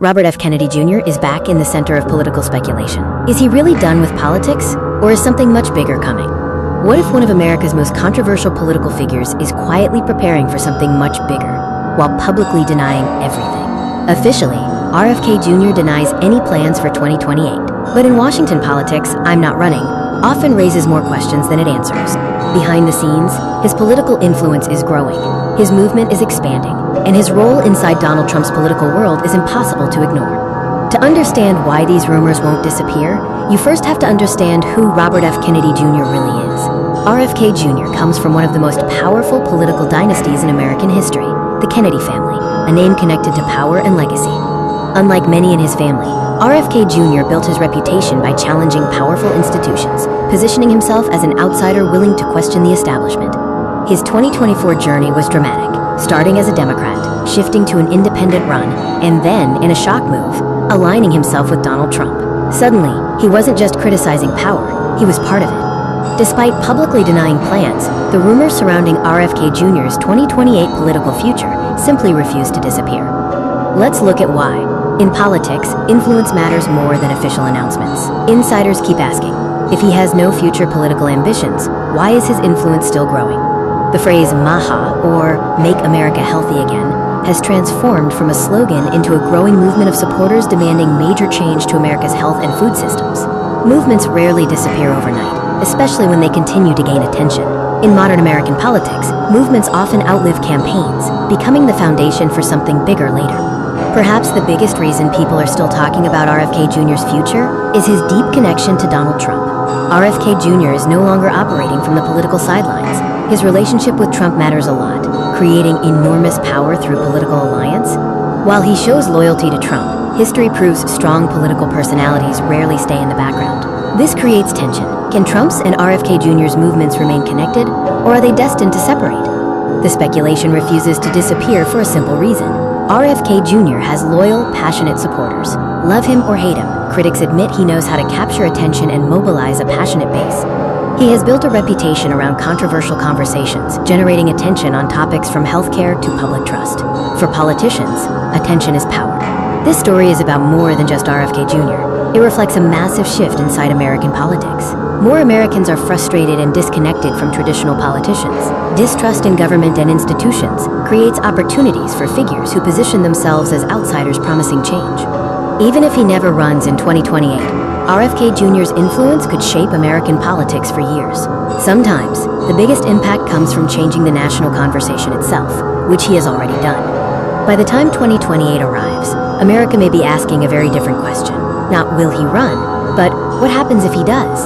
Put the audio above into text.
Robert F. Kennedy Jr. is back in the center of political speculation. Is he really done with politics, or is something much bigger coming? What if one of America's most controversial political figures is quietly preparing for something much bigger, while publicly denying everything? Officially, RFK Jr. denies any plans for 2028. But in Washington politics, "I'm not running" often raises more questions than it answers. Behind the scenes, his political influence is growing, his movement is expanding, and his role inside Donald Trump's political world is impossible to ignore. To understand why these rumors won't disappear, you first have to understand who Robert F. Kennedy Jr. really is. RFK Jr. comes from one of the most powerful political dynasties in American history, the Kennedy family, a name connected to power and legacy. Unlike many in his family, RFK Jr. built his reputation by challenging powerful institutions, positioning himself as an outsider willing to question the establishment. His 2024 journey was dramatic, starting as a Democrat, shifting to an independent run, and then, in a shock move, aligning himself with Donald Trump. Suddenly, he wasn't just criticizing power, he was part of it. Despite publicly denying plans, the rumors surrounding RFK Jr.'s 2028 political future simply refused to disappear. Let's look at why. In politics, influence matters more than official announcements. Insiders keep asking, if he has no future political ambitions, why is his influence still growing? The phrase MAHA, or Make America Healthy Again, has transformed from a slogan into a growing movement of supporters demanding major change to America's health and food systems. Movements rarely disappear overnight, especially when they continue to gain attention. In modern American politics, movements often outlive campaigns, becoming the foundation for something bigger later. Perhaps the biggest reason people are still talking about RFK Jr.'s future is his deep connection to Donald Trump. RFK Jr. is no longer operating from the political sidelines. His relationship with Trump matters a lot, creating enormous power through political alliance. While he shows loyalty to Trump, history proves strong political personalities rarely stay in the background. This creates tension. Can Trump's and RFK Jr.'s movements remain connected, or are they destined to separate? The speculation refuses to disappear for a simple reason. RFK Jr. has loyal, passionate supporters. Love him or hate him, critics admit he knows how to capture attention and mobilize a passionate base. He has built a reputation around controversial conversations, generating attention on topics from healthcare to public trust. For politicians, attention is power. This story is about more than just RFK Jr. It reflects a massive shift inside American politics. More Americans are frustrated and disconnected from traditional politicians. Distrust in government and institutions creates opportunities for figures who position themselves as outsiders promising change. Even if he never runs in 2028, RFK Jr.'s influence could shape American politics for years. Sometimes, the biggest impact comes from changing the national conversation itself, which he has already done. By the time 2028 arrives, America may be asking a very different question. Not will he run, but what happens if he does?